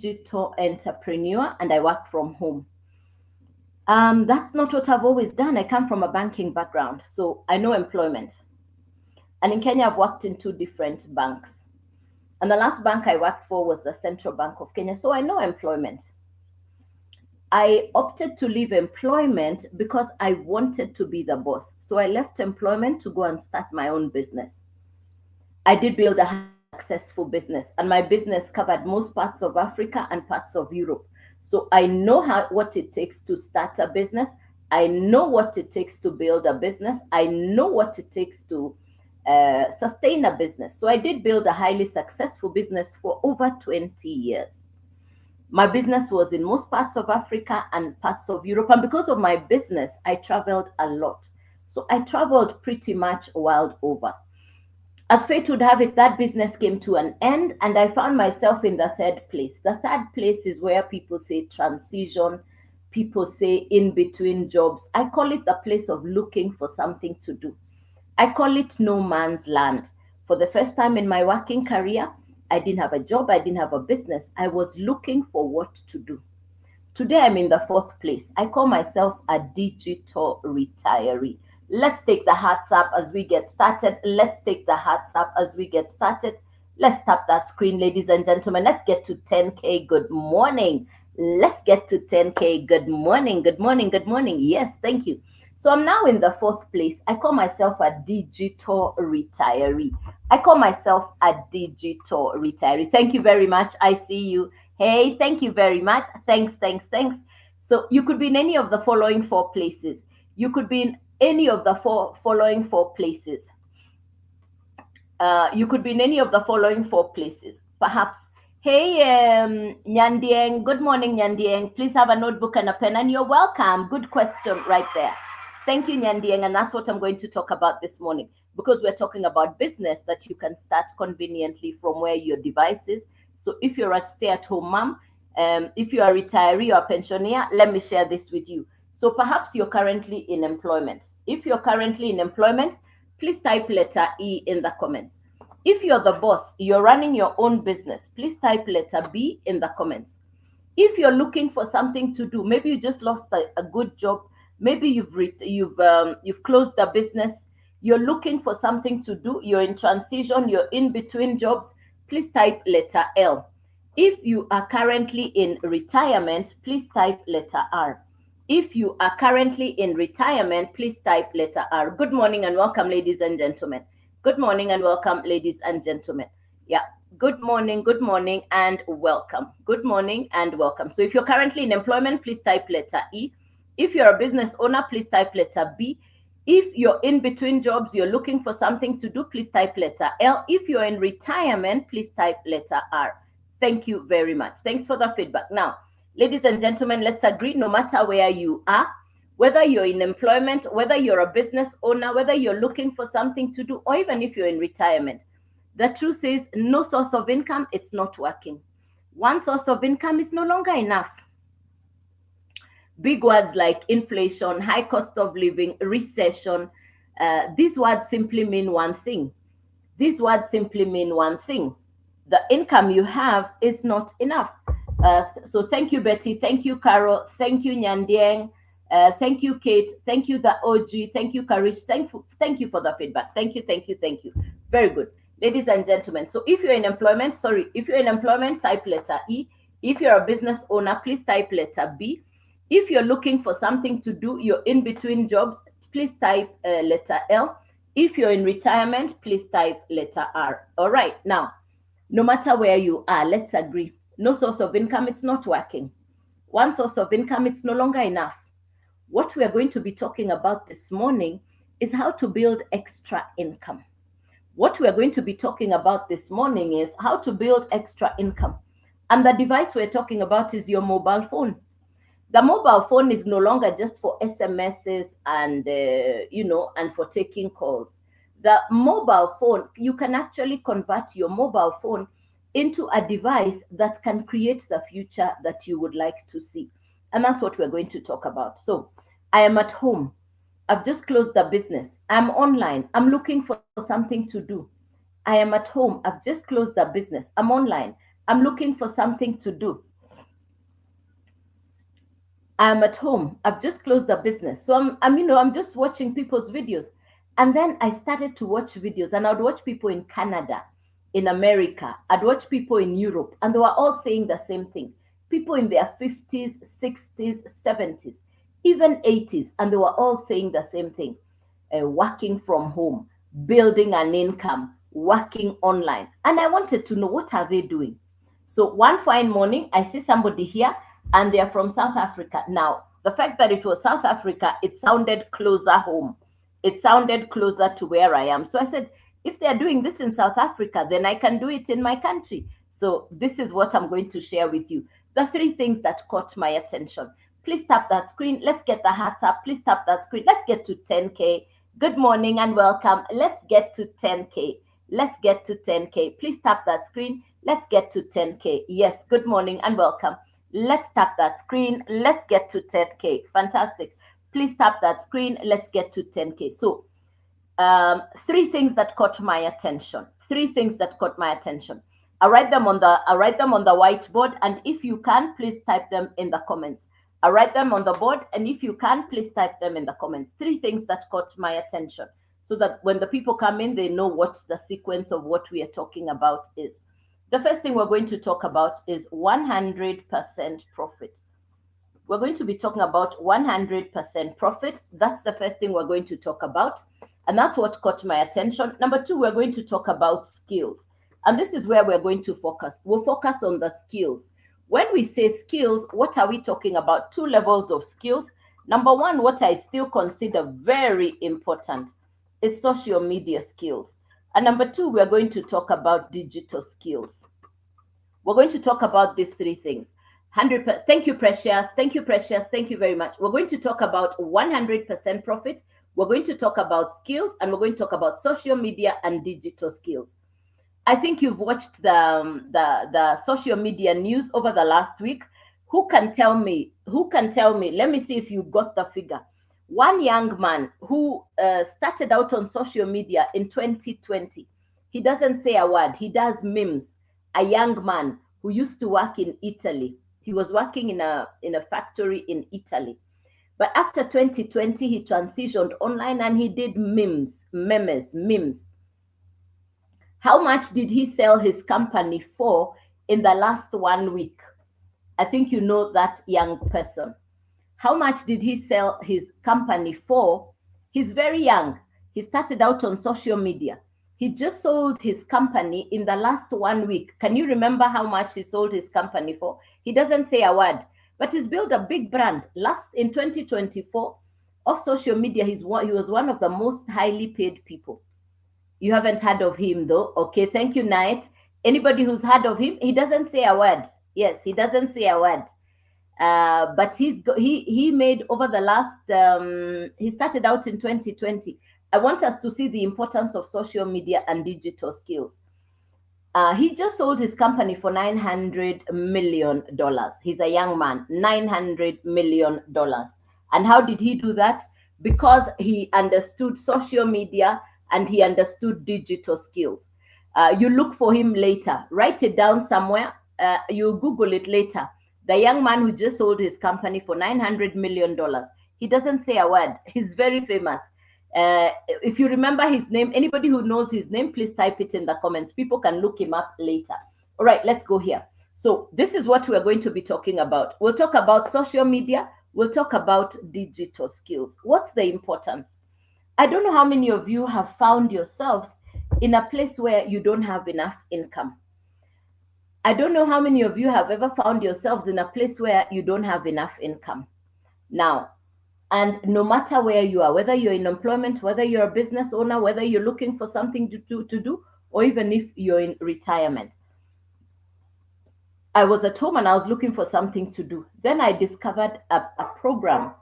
digital entrepreneur and I work from home. That's not what I've always done. I come from a banking background, so I know employment. And in Kenya, I've worked in two different banks. And the last bank I worked for was the Central Bank of Kenya, so I know employment. I opted to leave employment because I wanted to be the boss. So I left employment to go and start my own business. I did build a highly successful business, and my business covered most parts of Africa and parts of Europe. So I know what it takes to start a business. I know what it takes to build a business. I know what it takes to sustain a business. So I did build a highly successful business for over 20 years. My business was in most parts of Africa and parts of Europe. And because of my business, I traveled a lot. So I traveled pretty much world over. As fate would have it, that business came to an end, and I found myself in the third place. The third place is where people say transition, people say in between jobs. I call it the place of looking for something to do. I call it no man's land. For the first time in my working career, I didn't have a job, I didn't have a business. I was looking for what to do. Today, I'm in the fourth place. I call myself a digital retiree. Let's take the hearts up as we get started. Let's take the hearts up as we get started. Let's tap that screen, ladies and gentlemen. Let's get to 10K. Good morning. Let's get to 10K. Good morning. Good morning. Good morning. Yes, thank you. So I'm now in the fourth place. I call myself a digital retiree. I call myself a digital retiree. Thank you very much. I see you. Hey, thank you very much. Thanks, thanks, thanks. So you could be in any of the following four places. You could be in any of the following four places. You could be in any of the following four places. Perhaps, hey, Nyandieng, good morning, Nyandieng. Please have a notebook and a pen, and you're welcome. Good question right there. Thank you, Nyandieng, and that's what I'm going to talk about this morning, because we're talking about business that you can start conveniently from where your device is. So if you're a stay-at-home mom, if you're a retiree or a pensioner, let me share this with you. So perhaps you're currently in employment. If you're currently in employment, please type letter E in the comments. If you're the boss, you're running your own business, please type letter B in the comments. If you're looking for something to do, maybe you just lost a good job, maybe you've closed the business, you're looking for something to do, you're in transition, you're in between jobs, please type letter L. If you are currently in retirement, please type letter R. If you are currently in retirement, please type letter R. Good morning and welcome, ladies and gentlemen. Good morning and welcome, ladies and gentlemen. Yeah, good morning and welcome. Good morning and welcome. So if you're currently in employment, please type letter E. If you're a business owner, please type letter B. If you're in between jobs, you're looking for something to do, please type letter L. If you're in retirement, please type letter R. Thank you very much. Thanks for the feedback. Now, ladies and gentlemen, let's agree, no matter where you are, whether you're in employment, whether you're a business owner, whether you're looking for something to do, or even if you're in retirement, the truth is no source of income, it's not working. One source of income is no longer enough. Big words like inflation, high cost of living, recession, these words simply mean one thing. These words simply mean one thing. The income you have is not enough. So thank you, Betty. Thank you, Carol. Thank you, Nyandieng. Thank you, Kate. Thank you, the OG. Thank you, Karish. Thank you for the feedback. Thank you, thank you, thank you. Very good. Ladies and gentlemen, so if you're in employment, type letter E. If you're a business owner, please type letter B. If you're looking for something to do, you're in between jobs, please type letter L. If you're in retirement, please type letter R. All right. Now, no matter where you are, let's agree. No source of income, it's not working. One source of income, it's no longer enough. What we are going to be talking about this morning is how to build extra income. What we are going to be talking about this morning is how to build extra income. And the device we're talking about is your mobile phone. The mobile phone is no longer just for SMSs and, and for taking calls. The mobile phone, you can actually convert your mobile phone into a device that can create the future that you would like to see. And that's what we're going to talk about. So I am at home. I've just closed the business. I'm online. I'm looking for something to do. I am at home. I've just closed the business. I'm online. I'm looking for something to do. I'm at home. I've just closed the business. So I'm just watching people's videos. And then I started to watch videos, and I'd watch people in Canada, in America. I'd watch people in Europe, and they were all saying the same thing. People in their 50s, 60s, 70s, even 80s, and they were all saying the same thing. Working from home, building an income, working online. And I wanted to know, what are they doing? So one fine morning, I see somebody here, and they're from South Africa. Now, the fact that it was South Africa, it sounded closer home. It sounded closer to where I am. So I said, if they're doing this in South Africa, then I can do it in my country. So this is what I'm going to share with you. The three things that caught my attention. Please tap that screen. Let's get the hearts up. Please tap that screen. Let's get to 10K. Good morning and welcome. Let's get to 10K. Let's get to 10K. Please tap that screen. Let's get to 10K. Yes, good morning and welcome. Let's tap that screen. Let's get to 10K. Fantastic. Please tap that screen. Let's get to 10K. So, three things that caught my attention. Three things that caught my attention. I'll write them on the whiteboard, and if you can, please type them in the comments. I'll write them on the board, and if you can, please type them in the comments. Three things that caught my attention, so that when the people come in, they know what the sequence of what we are talking about is. The first thing we're going to talk about is 100% profit. We're going to be talking about 100% profit. That's the first thing we're going to talk about. And that's what caught my attention. Number two, we're going to talk about skills. And this is where we're going to focus. We'll focus on the skills. When we say skills, what are we talking about? Two levels of skills. Number one, what I still consider very important is social media skills. And number two, we're going to talk about digital skills. We're going to talk about these three things. 100%. Thank you, Precious. Thank you, Precious. Thank you very much. We're going to talk about 100% profit. We're going to talk about skills, and we're going to talk about social media and digital skills. I think you've watched the social media news over the last week. Who can tell me? Let me see if you got the figure. One young man who started out on social media in 2020. He doesn't say a word. He does memes. A young man who used to work in Italy. He was working in a factory in Italy. But after 2020, he transitioned online and he did memes. How much did he sell his company for in the last 1 week? I think you know that young person. How much did he sell his company for? He's very young. He started out on social media. He just sold his company in the last 1 week. Can you remember how much he sold his company for? He doesn't say a word, but he's built a big brand. In 2024 of social media, he was one of the most highly paid people. You haven't heard of him though. Okay, thank you, Knight. Anybody who's heard of him, he doesn't say a word. Yes, he doesn't say a word. But he made over the last, he started out in 2020. I want us to see the importance of social media and digital skills. He just sold his company for $900 million. He's a young man, $900 million. And how did he do that? Because he understood social media and he understood digital skills. You look for him later. Write it down somewhere. You Google it later. The young man who just sold his company for $900 million. He doesn't say a word. He's very famous. If you remember his name, anybody who knows his name, please type it in the comments. People can look him up later. All right, let's go here. So this is what we're going to be talking about. We'll talk about social media. We'll talk about digital skills. What's the importance? I don't know how many of you have found yourselves in a place where you don't have enough income. I don't know how many of you have ever found yourselves in a place where you don't have enough income. Now, and no matter where you are, whether you're in employment, whether you're a business owner, whether you're looking for something to do, or even if you're in retirement. I was at home and I was looking for something to do. Then I discovered a program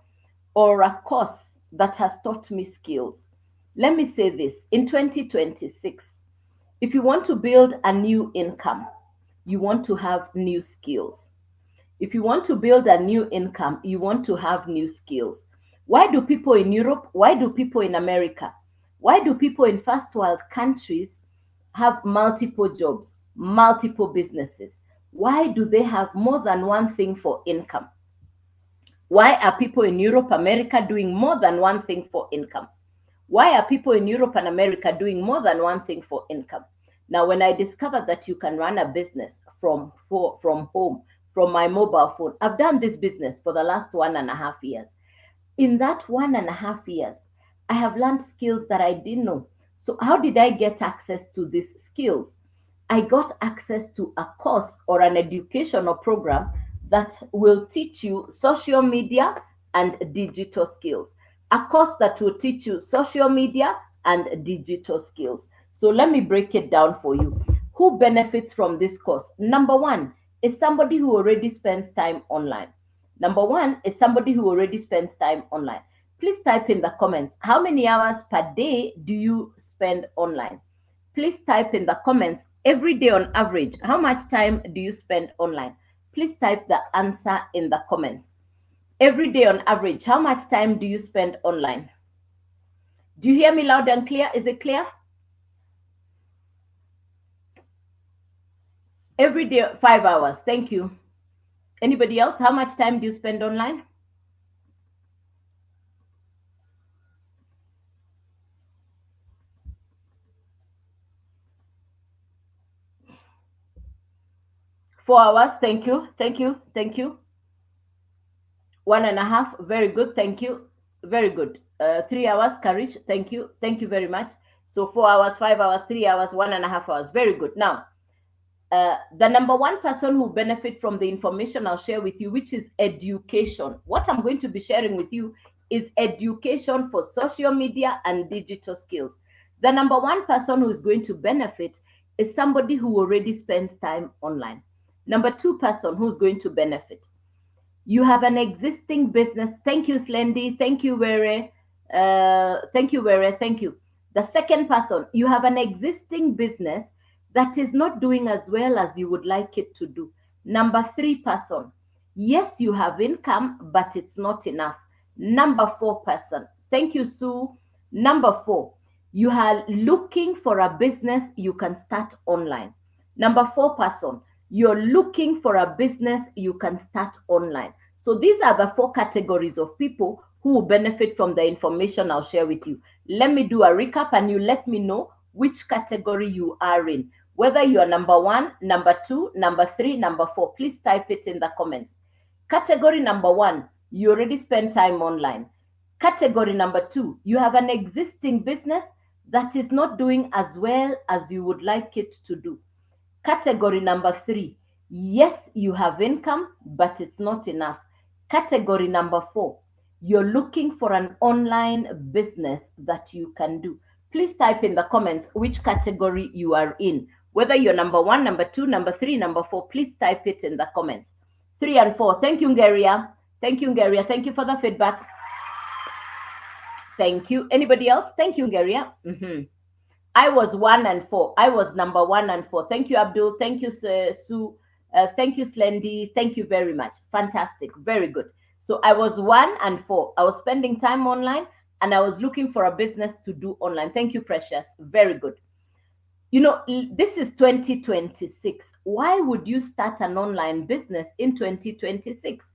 or a course that has taught me skills. Let me say this, in 2026, if you want to build a new income, you want to have new skills. If you want to build a new income, you want to have new skills. Why do people in Europe, why do people in America, why do people in first world countries have multiple jobs, multiple businesses? Why do they have more than one thing for income? Why are people in Europe, America doing more than one thing for income? Why are people in Europe and America doing more than one thing for income? Now, when I discovered that you can run a business from home, from my mobile phone, I've done this business for the last 1.5 years. In that 1.5 years, I have learned skills that I didn't know. So, how did I get access to these skills? I got access to a course or an educational program that will teach you social media and digital skills. A course that will teach you social media and digital skills. So let me break it down for you. Who benefits from this course? Number one is somebody who already spends time online. Number one is somebody who already spends time online. Please type in the comments, how many hours per day do you spend online? Please type in the comments, every day on average, how much time do you spend online? Please type the answer in the comments. Every day on average, how much time do you spend online? Do you hear me loud and clear? Is it clear? Every day, 5 hours. Thank you. Anybody else? How much time do you spend online? Four hours. Thank you. Thank you. Thank you. 1.5. Very good. Thank you. Very good. 3 hours. Courage. Thank you. Thank you very much. So 4 hours, 5 hours, 3 hours, 1.5 hours. Very good. Now, the number one person who benefit from the information I'll share with you, which is education. What I'm going to be sharing with you is education for social media and digital skills. The number one person who is going to benefit is somebody who already spends time online. Number two person who's going to benefit. You have an existing business. Thank you, Slendy. Thank you, Were. Thank you, Were. Thank you. The second person, you have an existing business that is not doing as well as you would like it to do. Number three person, yes, you have income, but it's not enough. Number four person, thank you, Sue. Number four, you are looking for a business you can start online. Number four person, you're looking for a business you can start online. So these are the four categories of people who will benefit from the information I'll share with you. Let me do a recap and you let me know which category you are in. Whether you are number one, number two, number three, number four, please type it in the comments. Category number one, you already spend time online. Category number two, you have an existing business that is not doing as well as you would like it to do. Category number three, yes, you have income, but it's not enough. Category number four, you're looking for an online business that you can do. Please type in the comments which category you are in. Whether you're number one, number two, number three, number four, please type it in the comments. 3 and 4. Thank you, Ngaria. Thank you, Ngaria. Thank you for the feedback. Thank you. Anybody else? Thank you, Ngaria. I was 1 and 4. I was number 1 and 4. Thank you, Abdul. Thank you, Sue. Thank you, Slendy. Thank you very much. Fantastic. Very good. So I was 1 and 4. I was spending time online and I was looking for a business to do online. Thank you, Precious. Very good. You know, this is 2026. Why would you start an online business in 2026?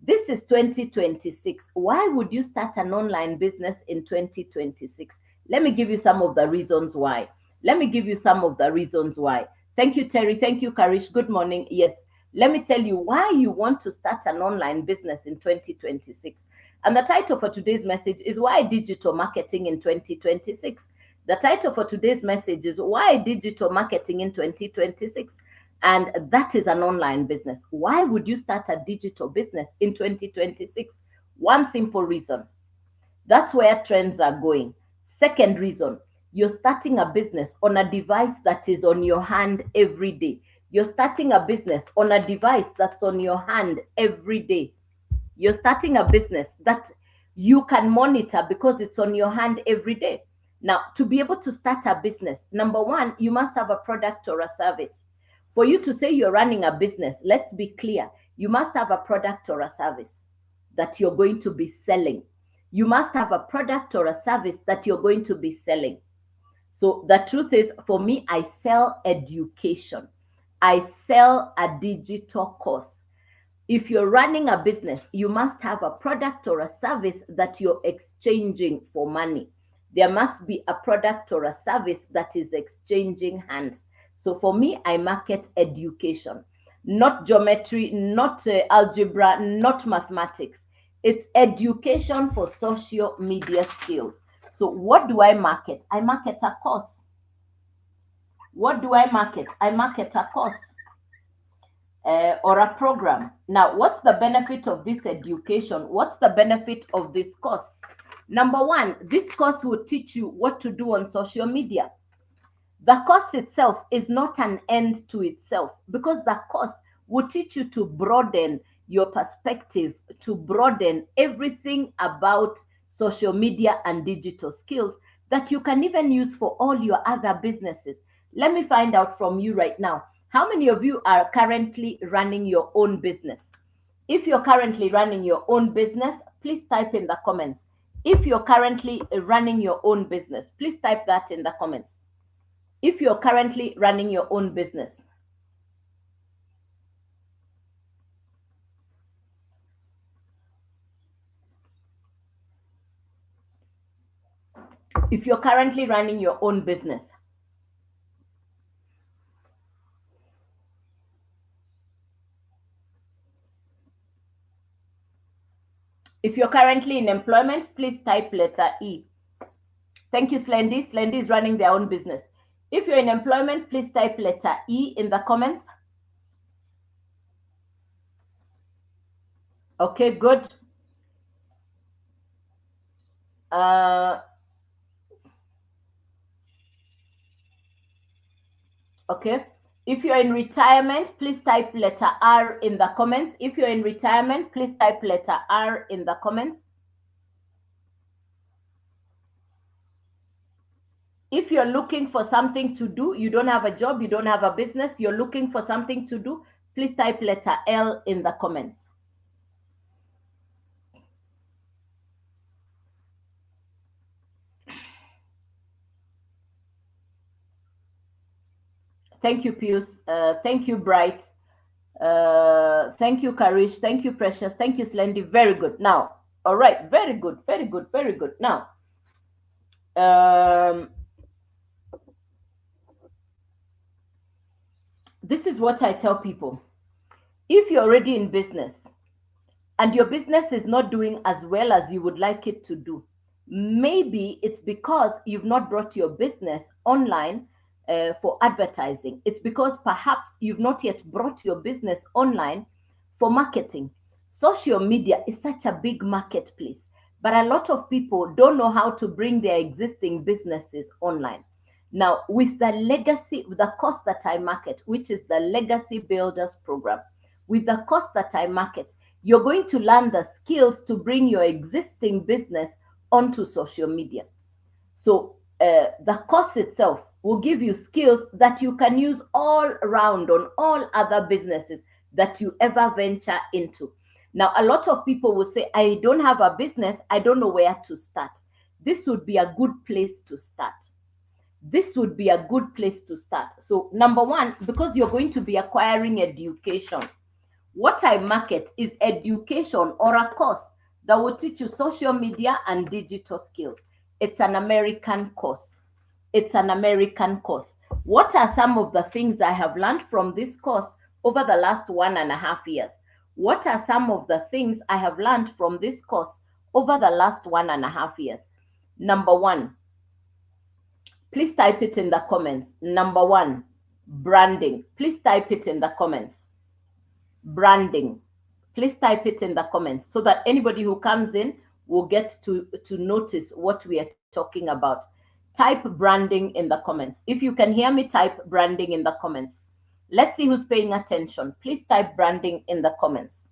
This is 2026. Why would you start an online business in 2026? Let me give you some of the reasons why. Let me give you some of the reasons why. Thank you, Terry. Thank you, Karish. Good morning. Yes. Let me tell you why you want to start an online business in 2026. And the title for today's message is Why Digital Marketing in 2026. The title for today's message is Why Digital Marketing in 2026. And that is an online business. Why would you start a digital business in 2026? One simple reason. That's where trends are going. Second reason, you're starting a business on a device that is on your hand every day. You're starting a business on a device that's on your hand every day. You're starting a business that you can monitor because it's on your hand every day. Now, to be able to start a business, number one, you must have a product or a service. For you to say you're running a business, let's be clear, you must have a product or a service that you're going to be selling. You must have a product or a service that you're going to be selling. So the truth is, for me, I sell education. I sell a digital course. If you're running a business, you must have a product or a service that you're exchanging for money. There must be a product or a service that is exchanging hands. So for me, I market education, not geometry, not algebra, not mathematics. It's education for social media skills. So what do I market? I market a course. What do I market? I market a course or a program. Now, what's the benefit of this education? What's the benefit of this course? Number one, this course will teach you what to do on social media. The course itself is not an end to itself, because the course will teach you to broaden your perspective, to broaden everything about social media and digital skills that you can even use for all your other businesses. Let me find out from you right now. How many of you are currently running your own business? If you're currently running your own business, please type in the comments. If you're currently running your own business, please type that in the comments. If you're currently running your own business. If you're currently running your own business. If you're currently in employment, please type letter E. Thank you, Slendy. Slendy is running their own business. If you're in employment, please type letter E in the comments. Okay, good. Okay. If you're in retirement, please type letter R in the comments. If you're in retirement, please type letter R in the comments. If you're looking for something to do, you don't have a job, you don't have a business, you're looking for something to do, please type letter L in the comments. Thank you, Pius. Thank you, Bright. Thank you, Karish. Thank you, Precious. Thank you, Slendy. Very good. Now, all right. Very good. Very good. Very good. Now, this is what I tell people. If you're already in business and your business is not doing as well as you would like it to do, maybe it's because you've not brought your business online for advertising. It's because perhaps you've not yet brought your business online for marketing. Social media is such a big marketplace, but a lot of people don't know how to bring their existing businesses online. Now, with the course that I market, which is the Legacy Builders Program, with the course that I market, you're going to learn the skills to bring your existing business onto social media. So the course itself will give you skills that you can use all around on all other businesses that you ever venture into. Now, a lot of people will say, I don't have a business, I don't know where to start. This would be a good place to start. This would be a good place to start. So, number one, because you're going to be acquiring education, what I market is education or a course that will teach you social media and digital skills. It's an American course. It's an American course. What are some of the things I have learned from this course over the last 1.5 years? What are some of the things I have learned from this course over the last 1.5 years? Number one, please type it in the comments. Number one, branding. Please type it in the comments. Branding. Please type it in the comments so that anybody who comes in will get to notice what we are talking about. Type branding in the comments. If you can hear me, type branding in the comments. Let's see who's paying attention. Please type branding in the comments.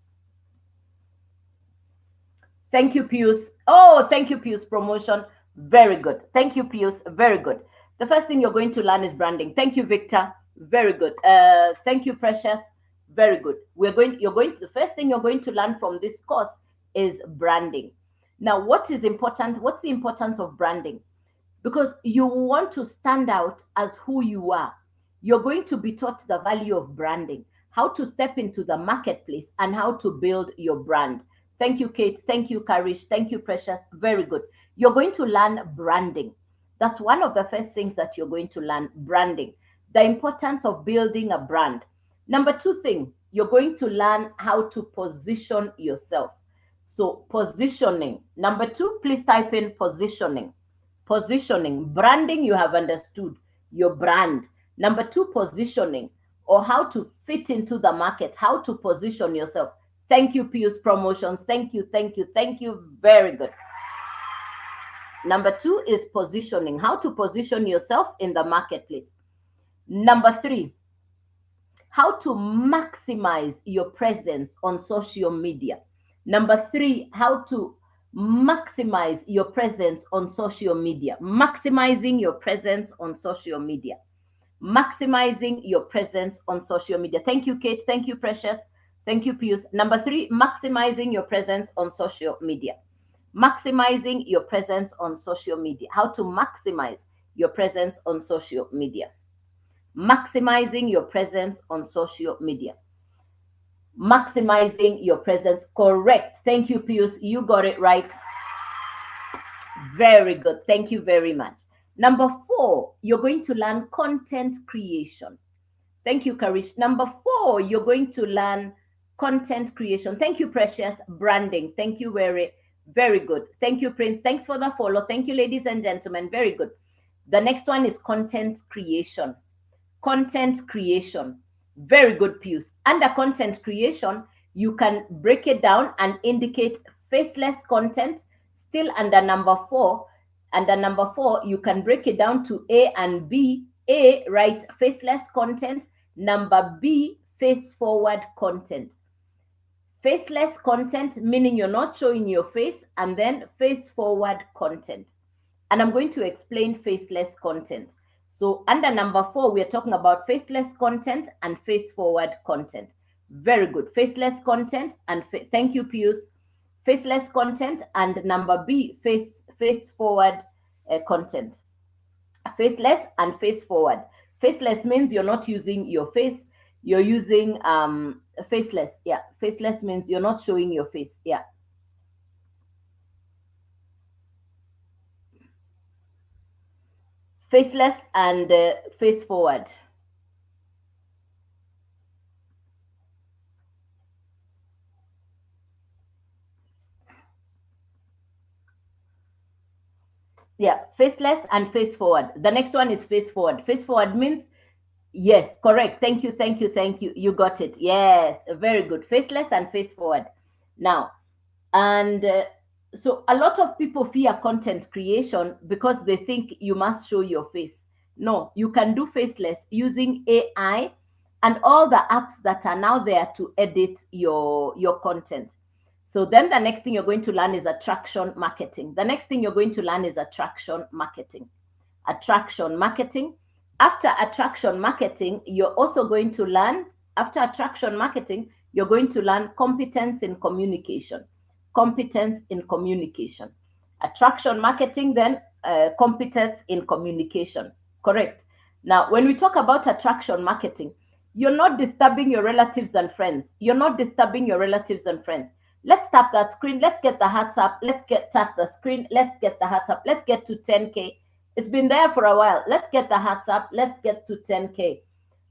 Thank you, Pius. Oh, thank you, Pius. Promotion. Very good. Thank you, Pius. Very good. The first thing you're going to learn is branding. Thank you, Victor. Very good. Thank you, Precious. Very good. The first thing you're going to learn from this course is branding. Now, what is important? What's the importance of branding? Because you want to stand out as who you are. You're going to be taught the value of branding. how to step into the marketplace, and how to build your brand. Thank you, Kate. Thank you, Karish. Thank you, Precious. Very good. You're going to learn branding. That's one of the first things that you're going to learn, branding, the importance of building a brand. Number two thing, you're going to learn how to position yourself. So, positioning. Number two, please type in positioning. Positioning. Branding, you have understood your brand. Number two, positioning, or how to fit into the market, how to position yourself. Thank you, Pius Promotions. Thank you, thank you, thank you. Very good. Number two is positioning, how to position yourself in the marketplace. Number three, how to maximize your presence on social media. Number three, how to maximize your presence on social media. Maximizing your presence on social media. Maximizing your presence on social media. Thank you, Kate. Thank you, Precious. Thank you, Pius. Number three, maximizing your presence on social media. Maximizing your presence on social media. How to maximize your presence on social media. Maximizing your presence on social media. Maximizing your presence. Correct. Thank you, Pius. You got it right. Very good. Thank you very much. Number four, you're going to learn content creation. Thank you, Karish. Number four, you're going to learn content creation. Thank you, Precious. Branding. Thank you, very, very good. Thank you, Prince. Thanks for the follow. Thank you, ladies and gentlemen. Very good. The next one is content creation. Content creation. Very good, Pius. Under content creation, you can break it down and indicate faceless content. Still under number four. Under number four, you can break it down to A and B. A, right, faceless content. Number B, face forward content. Faceless content, meaning you're not showing your face, and then face forward content. And I'm going to explain faceless content. So under number four, we're talking about faceless content and face forward content. Very good. Faceless content and thank you, Pius. Faceless content, and number B, face forward content. Faceless and face forward. Faceless means you're not using your face. You're using faceless. Yeah. Faceless means you're not showing your face. Yeah. Faceless and face forward. Yeah, faceless and face forward. The next one is face forward. Face forward means, yes, correct. Thank you, thank you, thank you. You got it. Yes, very good. Faceless and face forward. Now, and so a lot of people fear content creation because they think you must show your face. No, you can do faceless using AI and all the apps that are now there to edit your content. So then the next thing you're going to learn is attraction marketing. The next thing you're going to learn is attraction marketing. Attraction marketing. After attraction marketing, you're also going to learn, after attraction marketing, you're going to learn competence in communication. Competence in communication. Attraction marketing, then competence in communication. Correct. Now, when we talk about attraction marketing, you're not disturbing your relatives and friends. You're not disturbing your relatives and friends. Let's tap that screen. Let's get the hearts up. Let's tap the screen. Let's get the hearts up. Let's get to 10K. It's been there for a while. Let's get the hearts up. Let's get to 10K.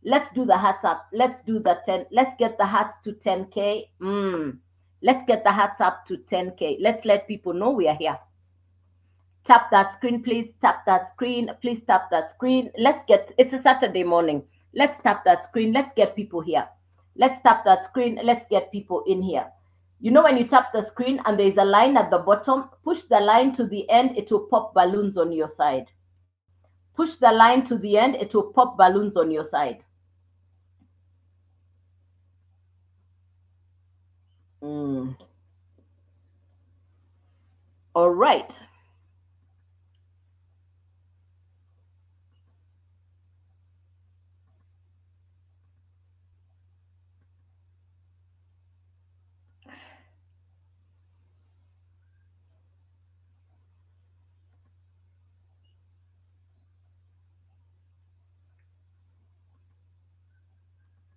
Let's do the hearts up. Let's do the 10. Let's get the hearts to 10K. Let's get the hearts up to 10K. Let's let people know we are here. Tap that screen, please. Tap that screen. Please tap that screen. Let's get, it's a Saturday morning. Let's tap that screen. Let's get people here. Let's tap that screen. Let's get people in here. You know, when you tap the screen and there's a line at the bottom, push the line to the end, it will pop balloons on your side. Push the line to the end, it will pop balloons on your side. All right.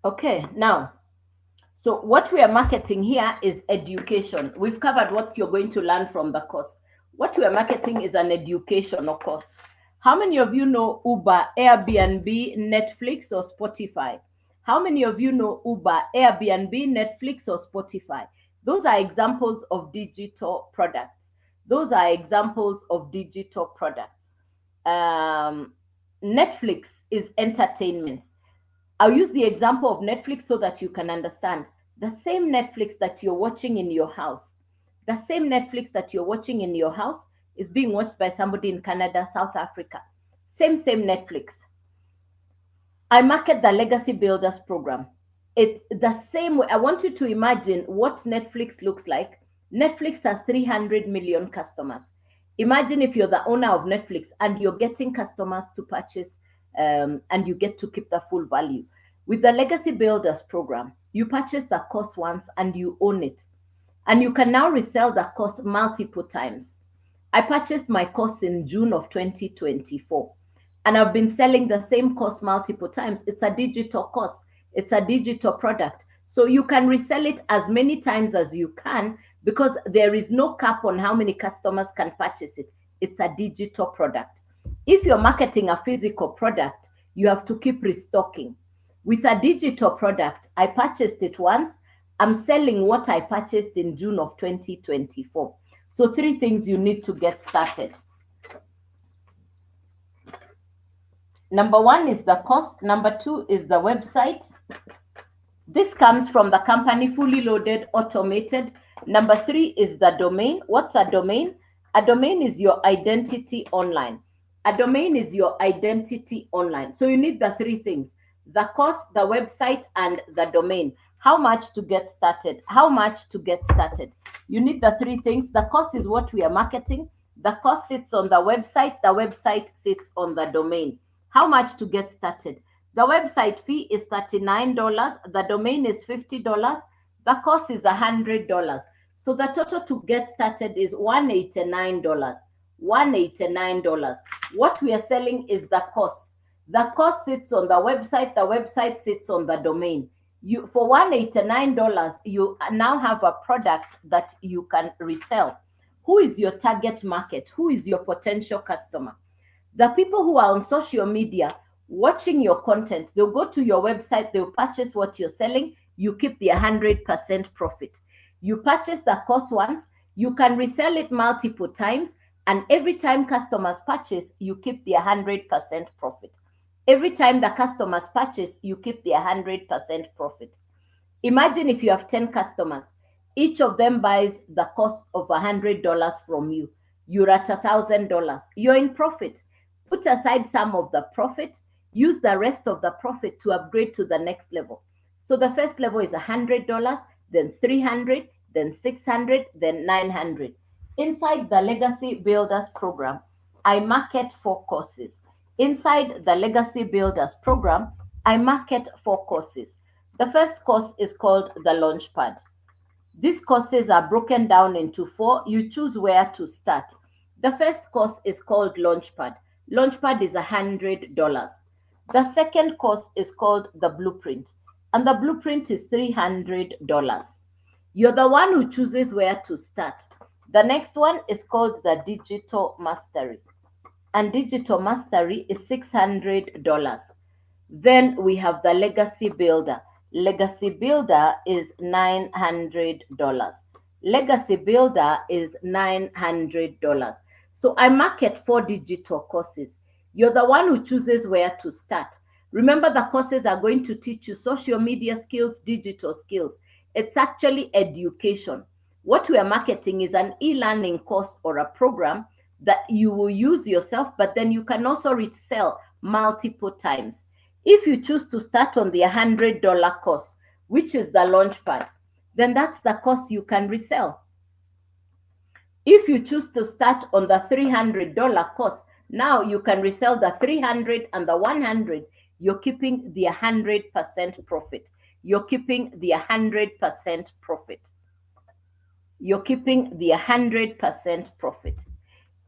Okay, now, so what we are marketing here is education. We've covered what you're going to learn from the course. What we are marketing is an educational course. How many of you know Uber, Airbnb, Netflix, or Spotify? How many of you know Uber, Airbnb, Netflix, or Spotify? Those are examples of digital products. Those are examples of digital products. Um, Netflix is entertainment. I'll use the example of Netflix so that you can understand. The same Netflix that you're watching in your house, the same Netflix that you're watching in your house is being watched by somebody in Canada, South Africa. Same Netflix. I market the Legacy Builders program. It's the same way. I want you to imagine what Netflix looks like. Netflix has 300 million customers. Imagine if you're the owner of Netflix and you're getting customers to purchase, and you get to keep the full value. With the Legacy Builders program, you purchase the course once and you own it. And you can now resell the course multiple times. I purchased my course in June of 2024, and I've been selling the same course multiple times. It's a digital course, it's a digital product. So you can resell it as many times as you can because there is no cap on how many customers can purchase it. It's a digital product. If you're marketing a physical product, you have to keep restocking. With a digital product, I purchased it once. I'm selling what I purchased in June of 2024. So, three things you need to get started. Number one is the cost. Number two is the website. This comes from the company Fully Loaded Automated. Number three is the domain. What's a domain? A domain is your identity online. A domain is your identity online. So you need the three things: the cost, the website, and the domain. How much to get started? How much to get started? You need the three things. The cost is what we are marketing. The cost sits on the website. The website sits on the domain. How much to get started? The website fee is $39. The domain is $50. The cost is $100. So the total to get started is $189. $189. What we are selling is the cost. The cost sits on the website. The website sits on the domain. You, for $189, you now have a product that you can resell. Who is your target market? Who is your potential customer? The people who are on social media watching your content, they'll go to your website, they'll purchase what you're selling, you keep the 100% profit. You purchase the course once, you can resell it multiple times, and every time customers purchase, you keep the 100% profit. Every time the customers purchase, you keep the 100% profit. Imagine if you have 10 customers, each of them buys the cost of $100 from you. You're at $1,000. You're in profit. Put aside some of the profit, use the rest of the profit to upgrade to the next level. So the first level is $100, then $300, then $600, then $900. Inside the Legacy Builders program, I market 4 courses. Inside the Legacy Builders program, I market 4 courses. The first course is called the Launchpad. These courses are broken down into 4. You choose where to start. The first course is called Launchpad. Launchpad is $100. The second course is called the Blueprint, and the Blueprint is $300. You're the one who chooses where to start. The next one is called the Digital Mastery, and Digital Mastery is $600. Then we have the Legacy Builder. Legacy Builder is $900. Legacy Builder is $900. So I market 4 digital courses. You're the one who chooses where to start. Remember, the courses are going to teach you social media skills, digital skills. It's actually education. What we are marketing is an e-learning course or a program that you will use yourself, but then you can also resell multiple times. If you choose to start on the $100 course, which is the Launchpad, then that's the course you can resell. If you choose to start on the $300 course, now you can resell the 300 and the 100. You're keeping the 100% profit. You're keeping the 100% profit. You're keeping the 100% profit.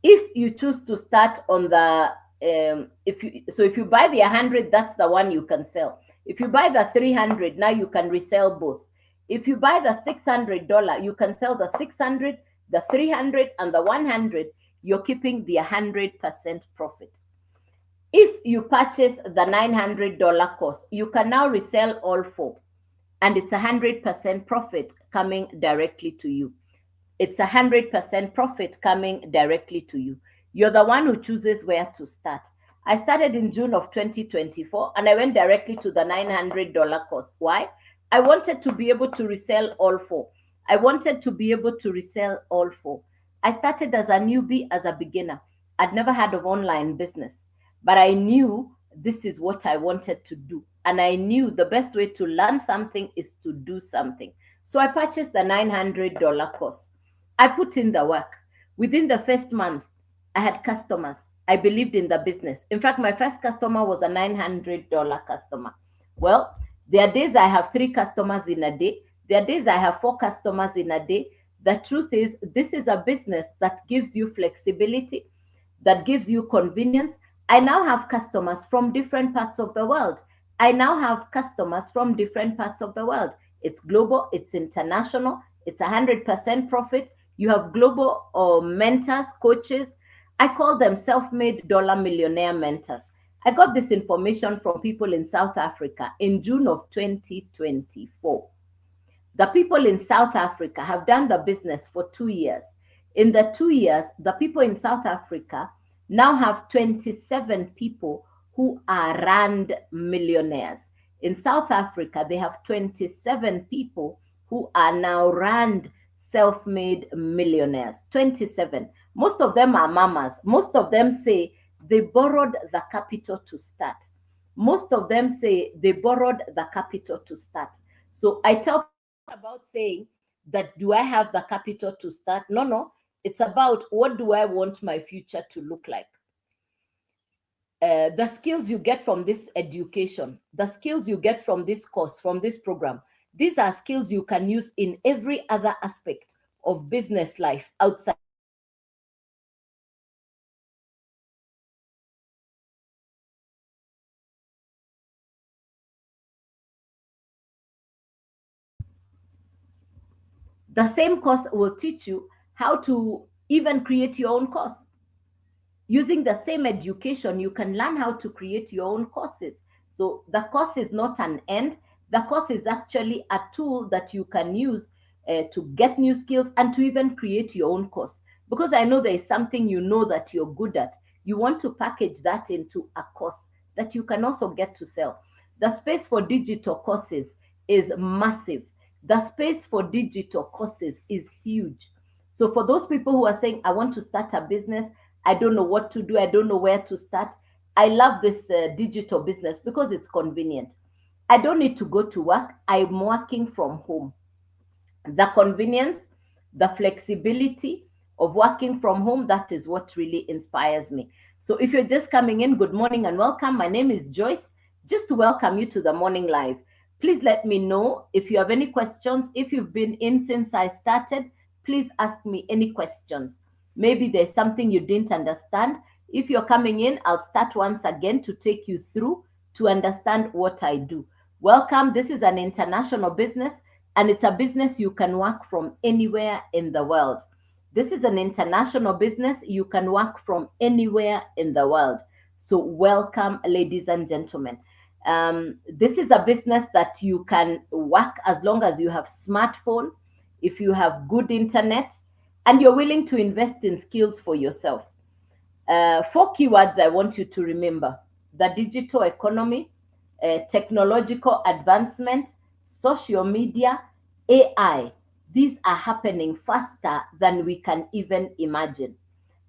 If you choose to start on the if you buy the 100, that's the one you can sell. If you buy the 300, now you can resell both. If you buy the $600, you can sell the 600, the 300, and the 100. You're keeping the 100% profit. If you purchase the $900 course, you can now resell all four, and it's 100% profit coming directly to you. It's 100% profit coming directly to you. You're the one who chooses where to start. I started in June of 2024 and I went directly to the $900 course. Why? I wanted to be able to resell all four. I wanted to be able to resell all four. I started as a newbie, as a beginner. I'd never heard of online business, but I knew this is what I wanted to do. And I knew the best way to learn something is to do something. So I purchased the $900 course. I put in the work. Within the first month, I had customers. I believed in the business. In fact, my first customer was a $900 customer. Well, there are days I have 3 customers in a day. There are days I have 4 customers in a day. The truth is, this is a business that gives you flexibility, that gives you convenience. I now have customers from different parts of the world. I now have customers from different parts of the world. It's global, it's international, it's 100% profit. You have global mentors, coaches. I call them self-made dollar millionaire mentors. I got this information from people in South Africa in June of 2024. The people in South Africa have done the business for 2 years. In the 2 years, the people in South Africa now have 27 people who are rand millionaires. In South Africa, they have 27 people who are now rand self-made millionaires. 27. Most of them are mamas. Most of them say they borrowed the capital to start. Most of them say they borrowed the capital to start. So I tell about saying that, do I have the capital to start? No, no. It's about, what do I want my future to look like? The skills you get from this education, the skills you get from this course, from this program, these are skills you can use in every other aspect of business life outside. The same course will teach you how to even create your own course. Using the same education, you can learn how to create your own courses. So the course is not an end. The course is actually a tool that you can use to get new skills and to even create your own course. Because I know there is something you know that you're good at. You want to package that into a course that you can also get to sell. The space for digital courses is massive. The space for digital courses is huge. So for those people who are saying, I want to start a business, I don't know what to do, I don't know where to start, I love this digital business because it's convenient. I don't need to go to work. I'm working from home. The convenience, the flexibility of working from home, that is what really inspires me. So if you're just coming in, good morning and welcome. My name is Joyce. Just to welcome you to the morning live. Please let me know if you have any questions. If you've been in since I started, please ask me any questions. Maybe there's something you didn't understand. If you're coming in, I'll start once again to take you through to understand what I do. Welcome. This is an international business, and it's a business you can work from anywhere in the world. This is an international business. You can work from anywhere in the world. So welcome, ladies and gentlemen. This is a business that you can work as long as you have smartphone, if you have good internet, and you're willing to invest in skills for yourself. 4 keywords I want you to remember: the digital economy, technological advancement, social media, AI. These are happening faster than we can even imagine.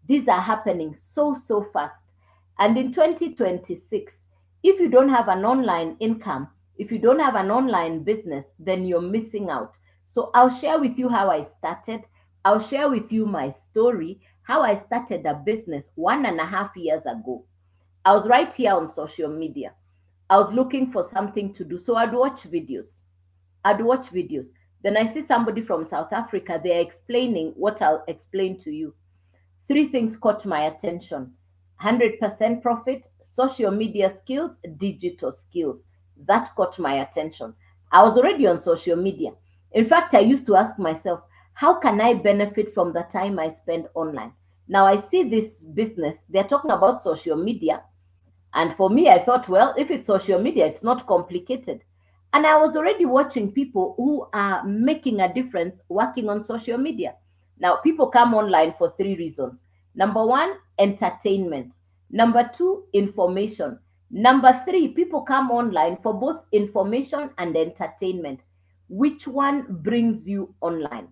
These are happening so, so fast. And in 2026, if you don't have an online income, if you don't have an online business, then you're missing out. So I'll share with you how I started. I'll share with you my story, how I started a business 1.5 years ago. I was right here on social media. I was looking for something to do. So I'd watch videos. I'd watch videos. Then I see somebody from South Africa. They're explaining what I'll explain to you. 3 things caught my attention: 100% profit, social media skills, digital skills. That caught my attention. I was already on social media. In fact, I used to ask myself, how can I benefit from the time I spend online? Now I see this business, they're talking about social media. And for me, I thought, well, if it's social media, it's not complicated. And I was already watching people who are making a difference working on social media. Now, people come online for three reasons. Number one, entertainment. Number two, information. Number three, people come online for both information and entertainment. Which one brings you online?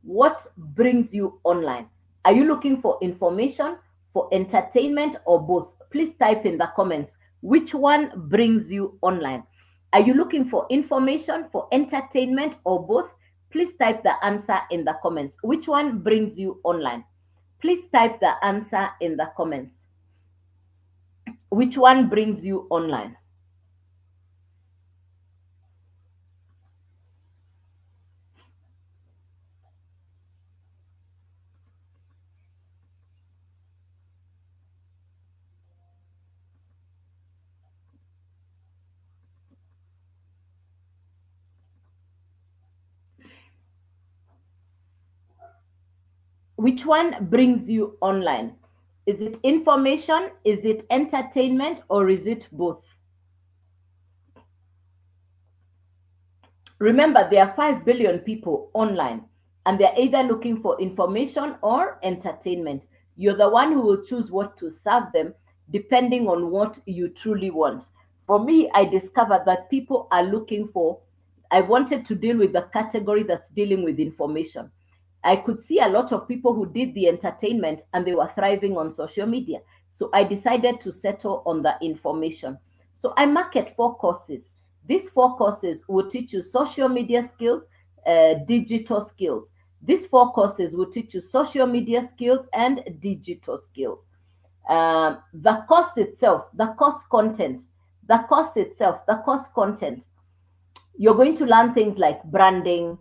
What brings you online? Are you looking for information, for entertainment, or both? Please type in the comments which one brings you online. Are you looking for information, for entertainment, or both? Please type the answer in the comments. Which one brings you online? Please type the answer in the comments. Which one brings you online? Which one brings you online? Is it information? Is it entertainment? Or is it both? Remember, there are 5 billion people online, and they're either looking for information or entertainment. You're the one who will choose what to serve them depending on what you truly want. For me, I discovered that people are looking for, I wanted to deal with the category that's dealing with information. I could see a lot of people who did the entertainment and they were thriving on social media. So I decided to settle on the information. So I market 4 courses. These 4 courses will teach you social media skills, digital skills. These 4 courses will teach you social media skills and digital skills. The course itself, the course content, the course itself, the course content, you're going to learn things like branding,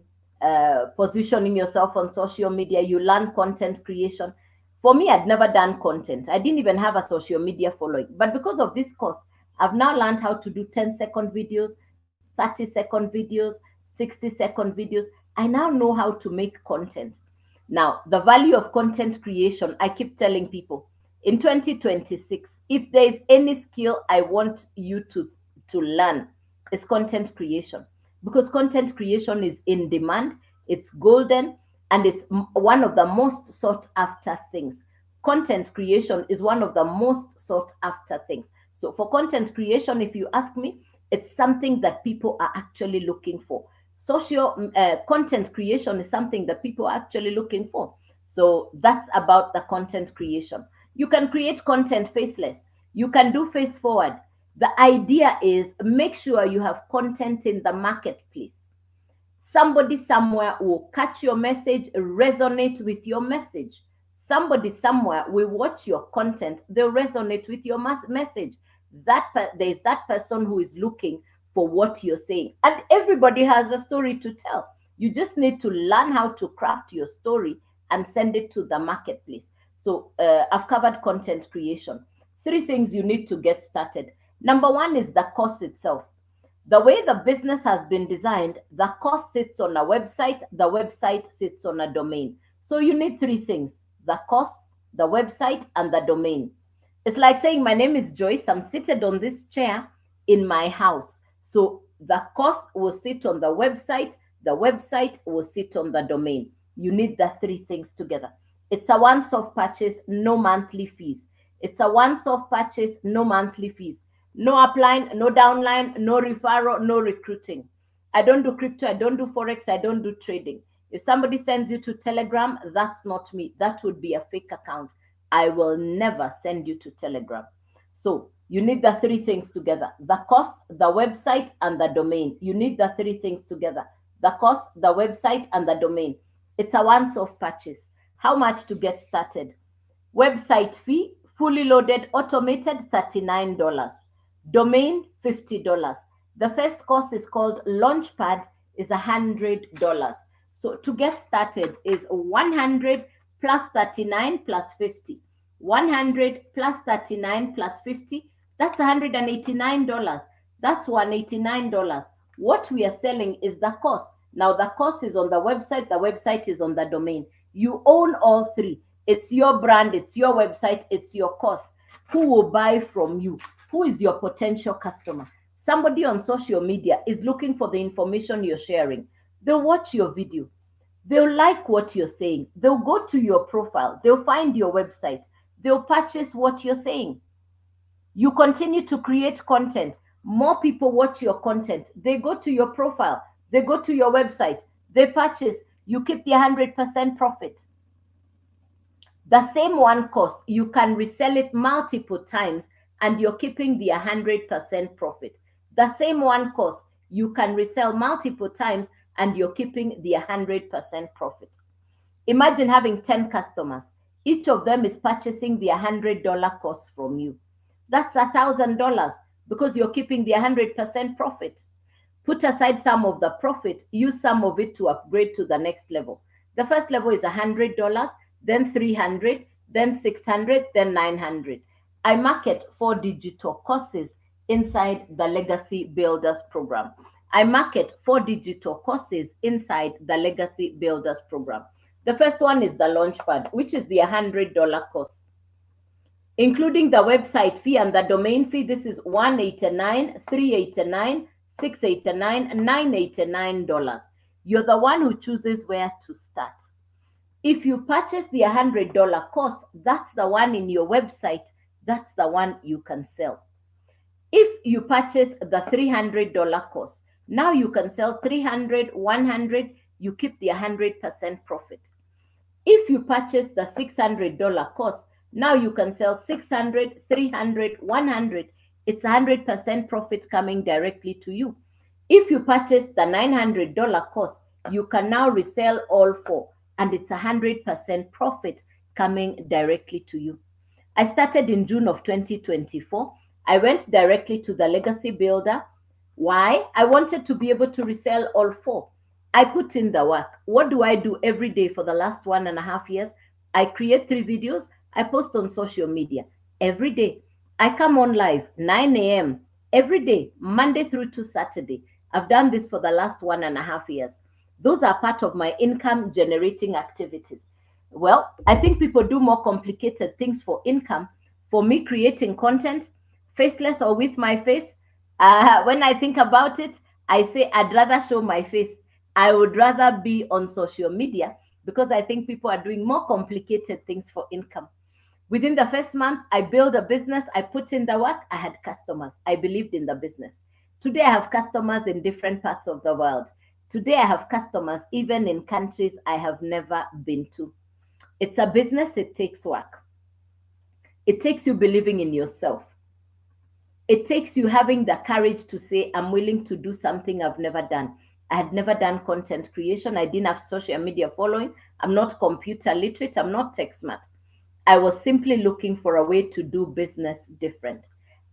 positioning yourself on social media. You learn content creation. For me, I'd never done content. I didn't even have a social media following. But because of this course, I've now learned how to do 10-second videos, 30-second videos, 60-second videos. I now know how to make content. Now, the value of content creation, I keep telling people in 2026, if there is any skill I want you to learn, is content creation, because content creation is in demand, it's golden, and it's one of the most sought after things. Content creation is one of the most sought after things. So for content creation, if you ask me, it's something that people are actually looking for. Social content creation is something that people are actually looking for. So that's about the content creation. You can create content faceless. You can do face forward. The idea is make sure you have content in the marketplace. Somebody somewhere will catch your message, resonate with your message. Somebody somewhere will watch your content, they'll resonate with your message. There's that person who is looking for what you're saying. And everybody has a story to tell. You just need to learn how to craft your story and send it to the marketplace. So I've covered content creation. 3 things you need to get started. Number 1 is the course itself. The way the business has been designed, the course sits on a website, the website sits on a domain. So you need 3 things: the course, the website, and the domain. It's like saying, my name is Joyce, I'm seated on this chair in my house. So the course will sit on the website will sit on the domain. You need the 3 things together. It's a once-off purchase, no monthly fees. It's a once-off purchase, no monthly fees. No upline, no downline, no referral, no recruiting. I don't do crypto, I don't do forex, I don't do trading. If somebody sends you to Telegram, that's not me. That would be a fake account. I will never send you to Telegram. So you need the 3 things together: the course, the website, and the domain. You need the 3 things together: the course, the website, and the domain. It's a once-off purchase. How much to get started? Website fee, fully loaded, automated, $39. Domain, $50. The first course is called Launchpad, is $100. So to get started is 100 plus 39 plus 50. 100 plus 39 plus 50, that's $189. That's $189. What we are selling is the course. Now, the course is on the website is on the domain. You own all three. It's your brand, it's your website, it's your course. Who will buy from you? Who is your potential customer? Somebody on social media is looking for the information you're sharing. They'll watch your video. They'll like what you're saying. They'll go to your profile. They'll find your website. They'll purchase what you're saying. You continue to create content. More people watch your content. They go to your profile. They go to your website. They purchase. You keep the 100% profit. The same one course, you can resell it multiple times and you're keeping the 100% profit. The same one course, you can resell multiple times and you're keeping the 100% profit. Imagine having 10 customers. Each of them is purchasing the $100 course from you. That's $1,000 because you're keeping the 100% profit. Put aside some of the profit, use some of it to upgrade to the next level. The first level is $100, then $300, then $600, then $900. I market 4 digital courses inside the Legacy Builders program. I market 4 digital courses inside the Legacy Builders program. The first one is the Launchpad, which is the $100 course. Including the website fee and the domain fee, this is $189, $389, $689, $989. You're the one who chooses where to start. If you purchase the $100 course, that's the one in your website, that's the one you can sell. If you purchase the $300 course, now you can sell 300, 100, you keep the 100% profit. If you purchase the $600 course, now you can sell 600, 300, 100. It's 100% profit coming directly to you. If you purchase the $900 course, you can now resell all 4 and it's 100% profit coming directly to you. I started in June of 2024. I went directly to the Legacy Builder. Why? I wanted to be able to resell all 4. I put in the work. What do I do every day for the last 1.5 years? I create 3 videos. I post on social media every day. I come on live 9 a.m. every day, Monday through to Saturday. I've done this for the last 1.5 years. Those are part of my income generating activities. Well, I think people do more complicated things for income. For me, creating content, faceless or with my face, when I think about it, I say I'd rather show my face. I would rather be on social media because I think people are doing more complicated things for income. Within the first month, I built a business. I put in the work. I had customers. I believed in the business. Today, I have customers in different parts of the world. Today, I have customers even in countries I have never been to. It's a business. It takes work. It takes you believing in yourself. It takes you having the courage to say, I'm willing to do something I've never done. I had never done content creation. I didn't have social media following. I'm not computer literate. I'm not tech smart. I was simply looking for a way to do business different.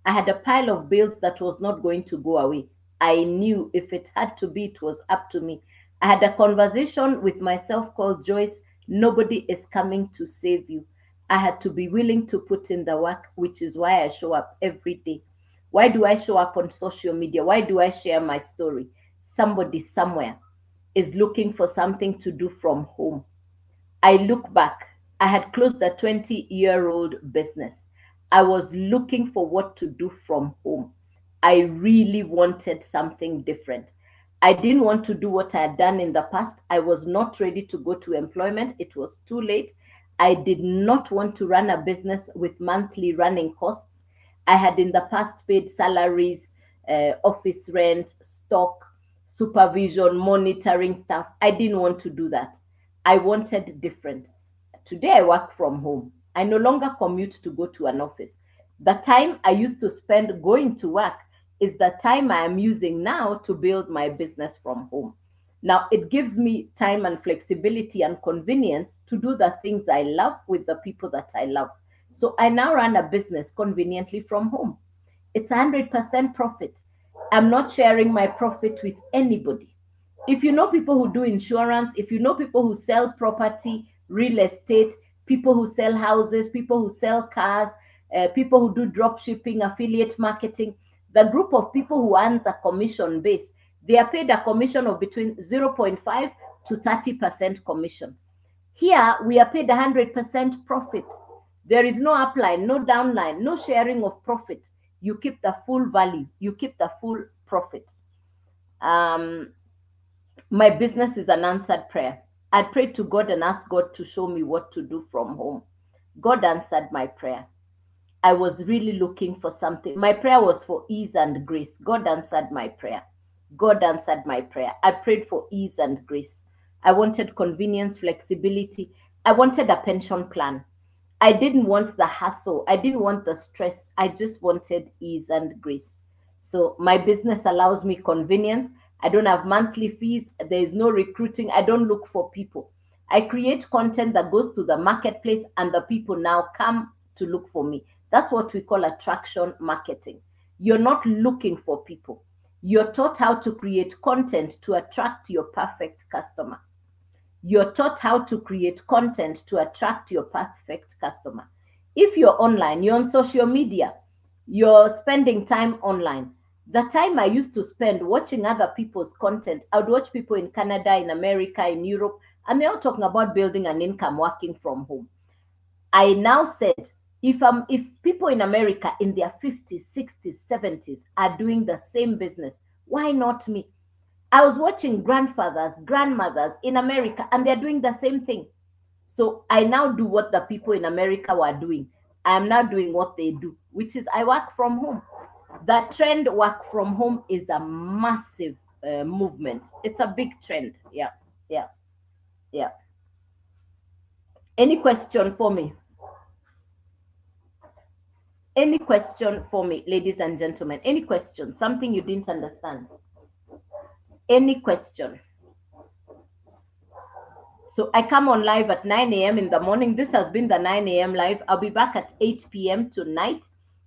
I had a pile of bills that was not going to go away. I knew if it had to be, it was up to me. I had a conversation with myself called Joyce. Nobody is coming to save you. I had to be willing to put in the work, which is why I show up every day. Why do I show up on social media? Why do I share my story? Somebody somewhere is looking for something to do from home. I look back. I had closed a 20-year-old business. I was looking for what to do from home. I really wanted something different. I didn't want to do what I had done in the past. I was not ready to go to employment. It was too late. I did not want to run a business with monthly running costs. I had in the past paid salaries, office rent, stock, supervision, monitoring stuff. I didn't want to do that. I wanted different. Today I work from home. I no longer commute to go to an office. The time I used to spend going to work is the time I am using now to build my business from home. Now it gives me time and flexibility and convenience to do the things I love with the people that I love. So I now run a business conveniently from home. It's 100% profit. I'm not sharing my profit with anybody. If you know people who do insurance, if you know people who sell property, real estate, people who sell houses, people who sell cars, people who do drop shipping, affiliate marketing, The group of people who earns a commission base, they are paid a commission of between 0.5 to 30% commission. Here, we are paid 100% profit. There is no upline, no downline, no sharing of profit. You keep the full value, you keep the full profit. My business is an answered prayer. I prayed to God and asked God to show me what to do from home. God answered my prayer. I was really looking for something. My prayer was for ease and grace. God answered my prayer. God answered my prayer. I prayed for ease and grace. I wanted convenience, flexibility. I wanted a pension plan. I didn't want the hassle. I didn't want the stress. I just wanted ease and grace. So my business allows me convenience. I don't have monthly fees. There is no recruiting. I don't look for people. I create content that goes to the marketplace and the people now come to look for me. That's what we call attraction marketing. You're not looking for people. You're taught how to create content to attract your perfect customer. You're taught how to create content to attract your perfect customer. If you're online, you're on social media, you're spending time online. The time I used to spend watching other people's content, I would watch people in Canada, in America, in Europe, and they're all talking about building an income working from home. I now said, if people in America in their 50s, 60s, 70s are doing the same business, why not me? I was watching grandfathers, grandmothers in America, and they're doing the same thing. So I now do what the people in America were doing. I am now doing what they do, which is I work from home. The trend work from home is a massive movement. It's a big trend. Yeah, yeah, yeah. Any question for me? Any question for me, ladies and gentlemen? Any question? Something you didn't understand? Any question? So I come on live at 9 a.m. in the morning. This has been the 9 a.m. live. I'll be back at 8 p.m. tonight.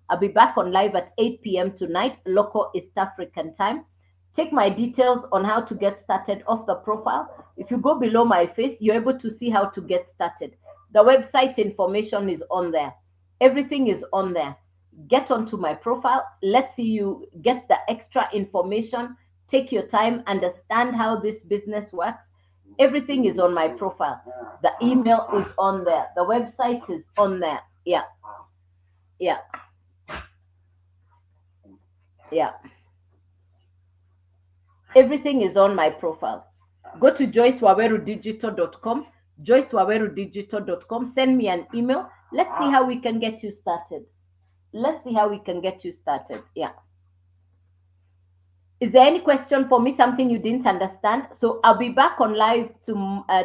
I'll be back on live at 8 p.m. tonight, local East African time. Take my details on how to get started off the profile. If you go below my face, you're able to see how to get started. The website information is on there. Everything is on there. Get onto my profile. Let's see you get the extra information. Take your time, understand how this business works. Everything is on my profile. The email is on there. The website is on there. Yeah. Yeah. Yeah. Everything is on my profile. Go to joycewawerudigital.com, joycewawerudigital.com. Send me an email. Let's see how we can get you started. Let's see how we can get you started. Yeah. Is there any question for me? Something you didn't understand? So I'll be back on live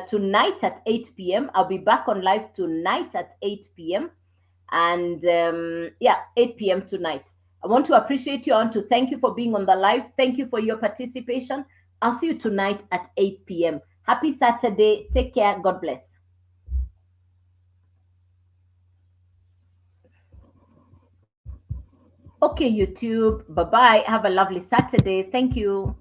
tonight at 8 p.m. I'll be back on live tonight at 8 p.m. And yeah, 8 p.m. tonight. I want to appreciate you. I want to thank you for being on the live. Thank you for your participation. I'll see you tonight at 8 p.m. Happy Saturday. Take care. God bless. Okay, YouTube. Bye-bye. Have a lovely Saturday. Thank you.